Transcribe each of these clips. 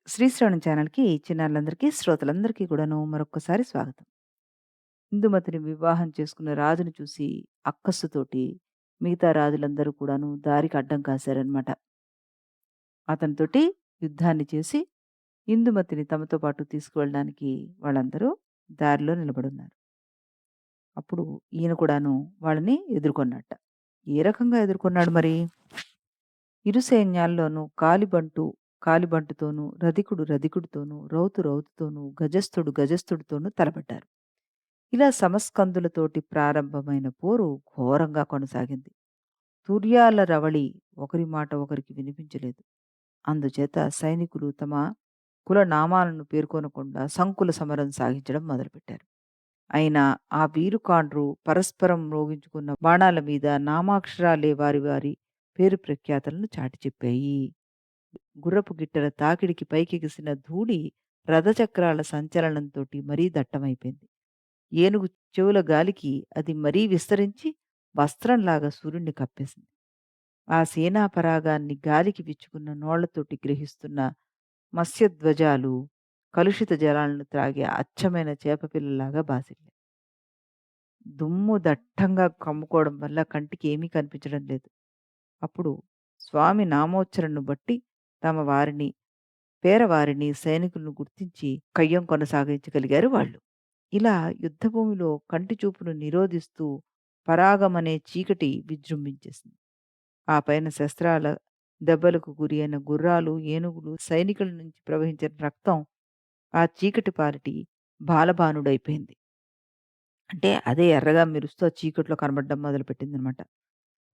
శ్రీశ్రవణం ఛానల్‌కి చిన్నారులందరికీ, శ్రోతలందరికీ కూడాను మరొక్కసారి స్వాగతం. ఇందుమతిని వివాహం చేసుకున్న రాజుని చూసి అక్కసుతోటి మిగతా రాజులందరూ కూడాను దారికి అడ్డం కాశారనమాట. అతనితోటి యుద్ధాన్ని చేసి ఇందుమతిని తమతో పాటు తీసుకువెళ్ళడానికి వాళ్ళందరూ దారిలో నిలబడున్నారు. అప్పుడు ఈయన కూడాను వాళ్ళని ఎదుర్కొన్నట్ట. ఏ రకంగా ఎదుర్కొన్నాడు మరి? ఇరు సైన్యాల్లోనూ కాలిబంటుతోనూ, రధికుడితోనూ, రౌతుతోనూ, గజస్థుడితోనూ తలపడ్డారు. ఇలా సమస్కందులతోటి ప్రారంభమైన పోరు ఘోరంగా కొనసాగింది. తుర్యాల రవళి ఒకరి మాట ఒకరికి వినిపించలేదు. అందుచేత సైనికులు తమ కుల నామాలను పేర్కొనకుండా సంకుల సమరం సాగించడం మొదలుపెట్టారు. అయినా ఆ వీరుకాండ్రు పరస్పరం మ్రోగించుకున్న బాణాల మీద నామాక్షరాలే వారి వారి పేరు ప్రఖ్యాతలను చాటి చెప్పాయి. గుర్రపు గిట్టల తాకిడికి పైకెగిసిన ధూళి రథచక్రాల సంచలనంతోటి మరీ దట్టమైపోయింది. ఏనుగు చెవుల గాలికి అది మరీ విస్తరించి వస్త్రంలాగా సూర్యుడిని కప్పేసింది. ఆ సేనాపరాగాన్ని గాలికి విచ్చుకున్న నోళ్లతోటి గ్రహిస్తున్న మత్స్యధ్వజాలు కలుషిత జలాలను త్రాగే అచ్చమైన చేపపిల్లలాగా బాసిల్లాయి. దుమ్ము దట్టంగా కమ్ముకోవడం వల్ల కంటికి ఏమీ కనిపించడం లేదు. అప్పుడు స్వామి నామోచ్చరణను బట్టి తమ వారిని, పేరవారిని, సైనికులను గుర్తించి కయ్యం కొనసాగించగలిగారు వాళ్ళు. ఇలా యుద్ధభూమిలో కంటి చూపును నిరోధిస్తూ పరాగమనే చీకటి విజృంభించేసింది. ఆ పైన శస్త్రాల దెబ్బలకు గురి అయిన గుర్రాలు, ఏనుగులు, సైనికుల నుంచి ప్రవహించిన రక్తం ఆ చీకటి పాలిటి బాలబాణుడైపోయింది. అంటే అదే ఎర్రగా మెరుస్తూ ఆ చీకట్లో కనబడడం మొదలుపెట్టిందనమాట.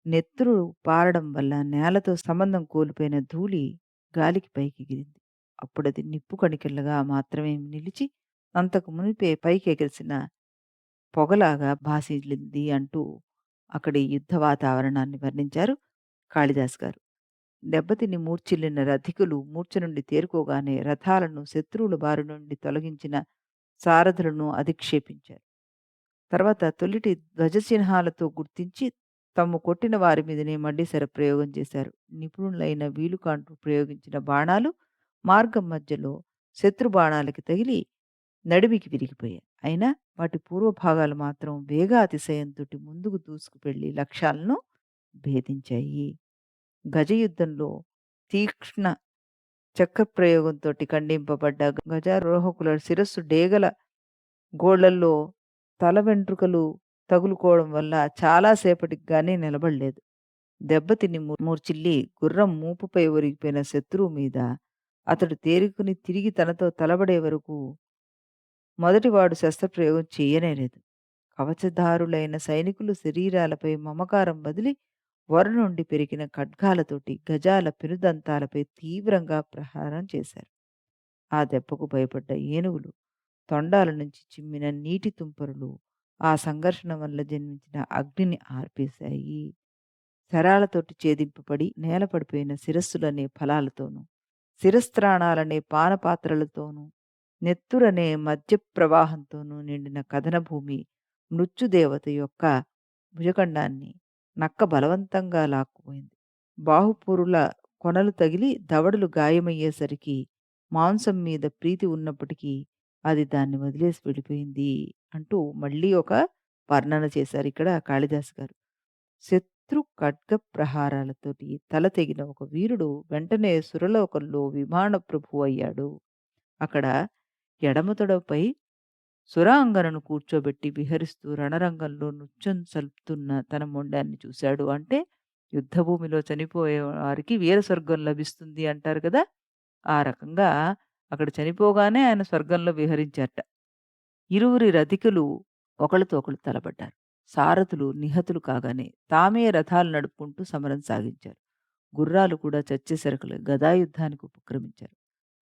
నెత్తురు పారడం వల్ల నేలతో సంబంధం కోల్పోయిన ధూళి గాలికి పైకెగిరింది. అప్పుడది నిప్పు కణికలుగా మాత్రమే నిలిచి, అంతకు మునిపే పైకెగిసిన పొగలాగా భాసిల్లింది అంటూ అక్కడి యుద్ధ వాతావరణాన్ని వర్ణించారు కాళిదాస్ గారు. దెబ్బతిని మూర్ఛిల్లిన రథికులు మూర్ఛ నుండి తేరుకోగానే రథాలను శత్రువుల బారి నుండి తొలగించిన సారథులను అధిక్షేపించారు. తర్వాత తొలిటి ధ్వజచిహ్నాలతో గుర్తించి తాము కొట్టిన వారి మీదనే మళ్ళీ శరప్రయోగం చేశారు. నిపుణులైన వీలుకాండ్రు ప్రయోగించిన బాణాలు మార్గం మధ్యలో శత్రు బాణాలకి తగిలి నడిమికి విరిగిపోయాయి. అయినా వాటి పూర్వభాగాలు మాత్రం వేగాతిశయంతోటి ముందుకు దూసుకువెళ్ళి లక్ష్యాలను భేదించాయి. గజయుద్ధంలో తీక్ష్ణ చక్రప్రయోగంతోటి ఖండింపబడ్డ గజారోహకుల శిరస్సు డేగల గోళ్ళల్లో తల వెంట్రుకలు తగులుకోవడం వల్ల చాలా సేపటికి గానీ నిలబడలేదు. దెబ్బతిని మూర్ఛిల్లి గుర్రం మూపుపై ఒరిగిపోయిన శత్రువు మీద అతడు తేరుకుని తిరిగి తనతో తలబడే వరకు మొదటివాడు శస్త్రప్రయోగం చెయ్యనేలేదు. కవచధారులైన సైనికులు శరీరాలపై మమకారం వదిలి వర నుండి పెరిగిన ఖడ్గాలతోటి గజాల పెనుదంతాలపై తీవ్రంగా ప్రహారం చేశారు. ఆ దెబ్బకు భయపడ్డ ఏనుగులు, తొండాల నుంచి చిమ్మిన నీటి తుంపరులు ఆ సంఘర్షణ వల్ల జన్మించిన అగ్నిని ఆర్పేశాయి. శరాలతోటి ఛేదింపబడి నేల పడిపోయిన శిరస్సులనే ఫలాలతోనూ, శిరస్త్రాణాలనే పానపాత్రలతోనూ, నెత్తురనే మధ్య ప్రవాహంతోనూ నిండిన కథనభూమి మృత్యుదేవత యొక్క భుజఖండాన్ని నక్క బలవంతంగా లాక్కుపోయింది. బాహుపురుల కొనలు తగిలి దవడలు గాయమయ్యేసరికి మాంసం మీద ప్రీతి ఉన్నప్పటికీ అది దాన్ని వదిలేసి వెళ్ళిపోయింది అంటూ మళ్ళీ ఒక వర్ణన చేశారు ఇక్కడ కాళిదాస్ గారు. శత్రు ఖడ్గ ప్రహారాలతోటి తల తెగిన ఒక వీరుడు వెంటనే సురలోకంలో విమాన ప్రభువు అయ్యాడు. అక్కడ ఎడమ తొడపై సురాంగనను కూర్చోబెట్టి విహరిస్తూ రణరంగంలో నృత్యం సల్పుతున్న తన మొండాన్ని చూశాడు. అంటే యుద్ధభూమిలో చనిపోయే వారికి వీర స్వర్గం లభిస్తుంది అంటారు కదా! ఆ రకంగా అక్కడ చనిపోగానే ఆయన స్వర్గంలో విహరించారట. ఇరువురి రథికులు ఒకళ్ళతో ఒకళ్ళు తలపడ్డారు. సారథులు నిహతులు కాగానే తామే రథాలు నడుపుకుంటూ సమరం సాగించారు. గుర్రాలు కూడా చచ్చేసరకలు గదాయుద్ధానికి ఉపక్రమించారు.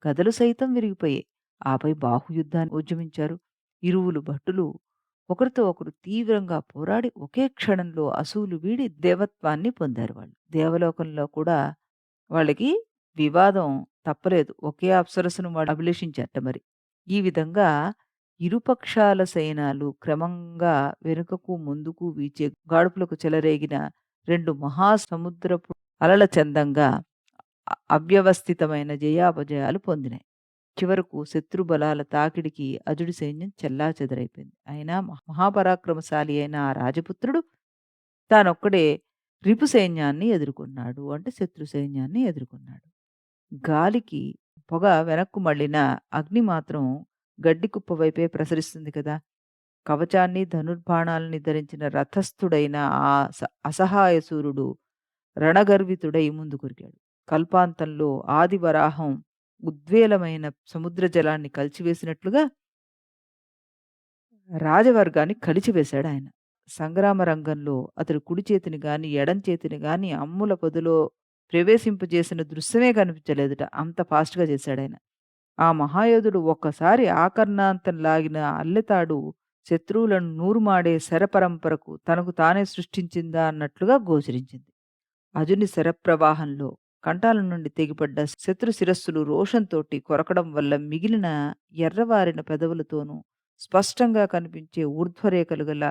గదలు సైతం విరిగిపోయాయి. ఆపై బాహుయుద్ధాన్ని ఉద్యమించారు. ఇరువురు భటులు ఒకరితో ఒకరు తీవ్రంగా పోరాడి ఒకే క్షణంలో అసూలు వీడి దేవత్వాన్ని పొందారు వాళ్ళు. దేవలోకంలో కూడా వాళ్ళకి వివాదం తప్పలేదు. ఒకే అప్సరసను వాళ్ళు అభిలషించారట మరి. ఈ విధంగా ఇరుపక్షాల సైన్యాలు క్రమంగా వెనుకకు ముందుకు వీచే గాడుపులకు చెలరేగిన 2 మహాసముద్రపు అలల చందంగా అవ్యవస్థితమైన జయాపజయాలు పొందినాయి. చివరకు శత్రు బలాల తాకిడికి అజుడి సైన్యం చెల్లాచెదరైపోయింది. అయినా మహాపరాక్రమశాలి అయిన ఆ రాజపుత్రుడు తానొక్కడే రిపు సైన్యాన్ని ఎదుర్కొన్నాడు. అంటే శత్రు సైన్యాన్ని ఎదుర్కొన్నాడు. గాలికి పొగ వెనక్కు మళ్ళిన అగ్ని మాత్రం గడ్డి కుప్ప వైపే ప్రసరిస్తుంది కదా! కవచాన్ని, ధనుర్బాణాల్ని ధరించిన రథస్థుడైన ఆ అసహాయ శూరుడు రణగర్వితుడై ముందుకొరికాడు. కల్పాంతంలో ఆది వరాహం ఉద్వేలమైన సముద్ర జలాన్ని కలిచివేసినట్లుగా రాజవర్గాన్ని కలిచివేశాడాయన. సంగ్రామ రంగంలో అతడు కుడి చేతిని గాని, ఎడం చేతిని గాని అమ్ముల పొదిలో ప్రవేశింపజేసిన దృశ్యమే కనిపించలేదుట. అంత ఫాస్ట్‌గా చేశాడాయన. ఆ మహాయోధుడు ఒక్కసారి ఆకర్ణాంతం లాగిన అల్లెతాడు శత్రువులను నూరుమాడే శరపరంపరకు తనకు తానే సృష్టించిందా అన్నట్లుగా గోచరించింది. అజుని శరప్రవాహంలో కంఠాల నుండి తెగిపడ్డ శత్రు శిరస్సులు రోషంతోటి కొరకడం వల్ల మిగిలిన ఎర్రవారిన పెదవులతోనూ స్పష్టంగా కనిపించే ఊర్ధ్వరేఖలు గల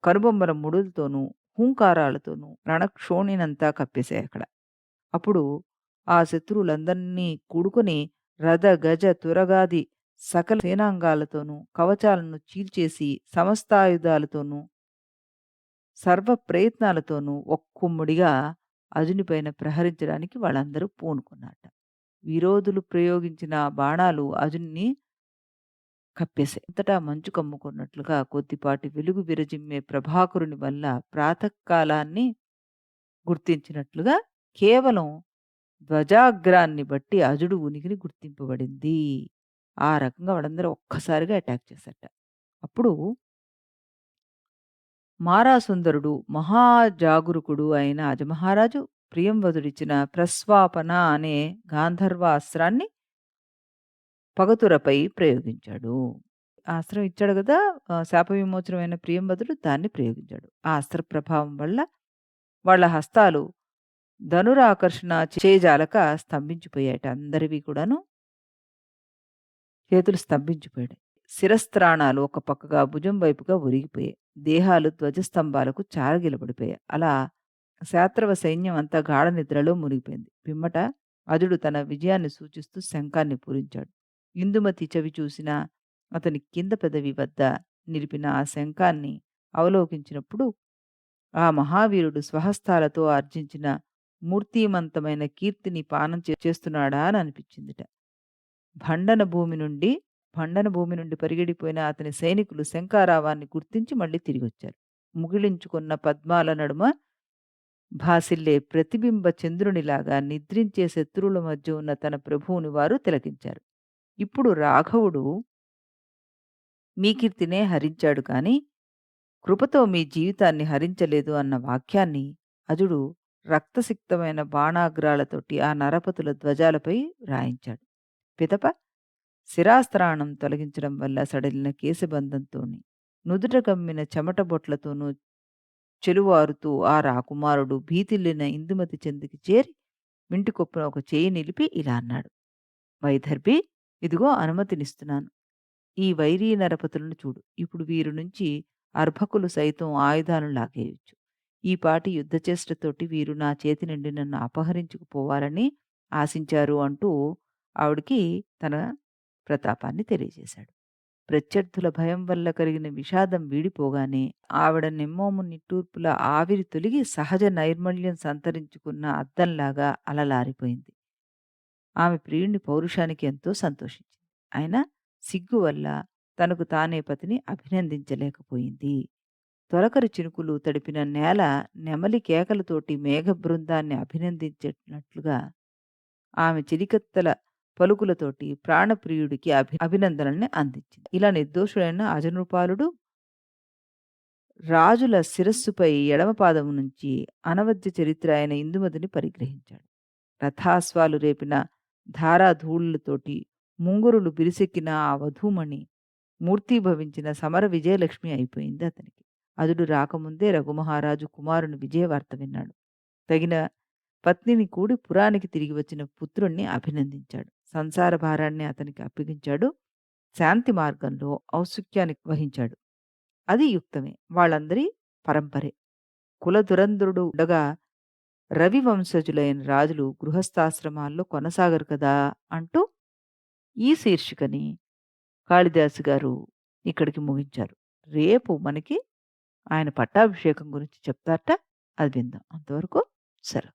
కనుబొమ్మల ముడులతోనూ, హూంకారాలతోనూ రణక్షోణినంతా కప్పేశాయి అక్కడ. అప్పుడు ఆ శత్రువులందరినీ కూడుకొని రథ, గజ, తురగాది సకల సేనాంగాలతోనూ, కవచాలను చీల్చేసి సమస్తాయుధాలతోనూ, సర్వ ప్రయత్నాలతోనూ ఒక్కుమ్మడిగా అజునిపైన ప్రహరించడానికి వాళ్ళందరూ పూనుకున్నారట. విరోధులు ప్రయోగించిన బాణాలు అజున్ని కప్పేశాయి. అంతటా మంచు కమ్ముకున్నట్లుగా కొద్దిపాటి వెలుగు విరజిమ్మే ప్రభాకరుని వల్ల ప్రాతకాలాన్ని గుర్తించినట్లుగా కేవలం ధ్వజాగ్రాన్ని బట్టి అజుడు ఉనికిని గుర్తింపబడింది. ఆ రకంగా వాళ్ళందరూ ఒక్కసారిగా అటాక్ చేశారట. అప్పుడు మారాసుందరుడు మహాజాగరూకుడు అయిన అజమహారాజు ప్రియంవదుడిచ్చిన ప్రస్వాపన అనే గాంధర్వ అస్త్రాన్ని పగతురపై ప్రయోగించాడు. ఆ అస్త్రం ఇచ్చాడు గదా! శాప విమోచనమైన ప్రియంవదుడు దాన్ని ప్రయోగించాడు. ఆ అస్త్ర ప్రభావం వల్ల వాళ్ళ హస్తాలు ధనురాకర్షణ చేయజాలక స్తంభించిపోయాయట. అందరివి కూడాను చేతులు స్తంభించిపోయాయి. శిరస్త్రాణాలు ఒక పక్కగా భుజం వైపుగా ఒరిగిపోయాయి. దేహాలు ధ్వజస్తంభాలకు చారగిలబడిపోయాయి. అలా శాత్రవ సైన్యం అంతా గాఢ నిద్రలో మునిగిపోయింది. పిమ్మట అజుడు తన విజయాన్ని సూచిస్తూ శంఖాన్ని పూరించాడు. ఇందుమతి చెవి చూసిన అతని కింద పెదవి వద్ద నిలిపిన ఆ శంఖాన్ని అవలోకించినప్పుడు ఆ మహావీరుడు స్వహస్తాలతో ఆర్జించిన మూర్తిమంతమైన కీర్తిని పానం చేస్తున్నాడా అని అనిపించిందిట. భండన భూమి నుండి భండన భూమి నుండి పరిగెడిపోయిన అతని సైనికులు శంఖారావాన్ని గుర్తించి మళ్ళీ తిరిగొచ్చారు. ముగిలించుకున్న పద్మాల నడుమ భాసిల్లే ప్రతిబింబ చంద్రునిలాగా నిద్రించే శత్రువుల మధ్య ఉన్న తన ప్రభువుని వారు తిలకించారు. ఇప్పుడు రాఘవుడు మీ కీర్తినే హరించాడు కాని కృపతో మీ జీవితాన్ని హరించలేదు అన్న వాక్యాన్ని అజుడు రక్తసిక్తమైన బాణాగ్రాలతోటి ఆ నరపతుల ధ్వజాలపై రాయించాడు. పిదప శిరాస్త్రాణం తొలగించడం వల్ల సడలిన కేశబంధంతోని నుదుట కమ్మిన చెమట బొట్లతోనూ చెలువారుతూ ఆ రాకుమారుడు భీతిల్లిన ఇందుమతి చెందికి చేరి వింటికొప్పున ఒక చేయి నిలిపి ఇలా అన్నాడు. వైదర్భి, ఇదిగో అనుమతినిస్తున్నాను. ఈ వైరీ నరపతులను చూడు. ఇప్పుడు వీరి నుంచి అర్భకులు సైతం ఆయుధాలను లాగేయొచ్చు. ఈ పాటి యుద్ధచేష్టతోటి వీరు నా చేతి నుండి నన్ను అపహరించుకుపోవాలని ఆశించారు అంటూ ఆవిడికి తన ప్రతాపాన్ని తెలియజేశాడు. ప్రత్యర్థుల భయం వల్ల కలిగిన విషాదం వీడిపోగానే ఆవిడ నిమ్మోము నిట్టూర్పుల ఆవిరి తొలిగి సహజ నైర్మల్యం సంతరించుకున్న అద్దంలాగా అలలారిపోయింది. ఆమె ప్రియుణ్ణి పౌరుషానికి ఎంతో సంతోషించింది. అయినా సిగ్గు వల్ల తనకు తానే పతిని అభినందించలేకపోయింది. తొలకరి చినుకులు తడిపిన నేల నెమలి కేకలతోటి మేఘ బృందాన్ని అభినందించేటట్లుగా ఆమె చిలికత్తెల పలుకులతోటి ప్రాణప్రియుడికి అభినందనల్ని అందించింది. ఇలా నిర్దోషుడైన అజనృపాలుడు రాజుల శిరస్సుపై ఎడమ పాదము నుంచి అనవద్య చరిత్ర అయిన ఇందుమతిని పరిగ్రహించాడు. రథాశ్వాలు రేపిన ధారాధూళులతోటి ముంగురులు బిరిసెక్కిన ఆ వధూమణి మూర్తీభవించిన సమర విజయలక్ష్మి అయిపోయింది అతనికి. అదుడు రాకముందే రఘుమహారాజు కుమారుని విజయవార్త విన్నాడు. తగిన పత్నిని కూడి పురానికి తిరిగి వచ్చిన పుత్రుణ్ణి అభినందించాడు. సంసార భారాన్ని అతనికి అప్పగించాడు. శాంతి మార్గంలో ఔత్సుక్యాన్ని వహించాడు. అది యుక్తమే. వాళ్ళందరి పరంపరే. కుల దురంధరుడు ఉండగా రవి వంశజులైన రాజులు గృహస్థాశ్రమాల్లో కొనసాగరు కదా! అంటూ ఈ శీర్షికని కాళిదాసు గారు ఇక్కడికి ముగించారు. రేపు మనకి ఆయన పట్టాభిషేకం గురించి చెప్తారట. అది విందాం. అంతవరకు సెలవు.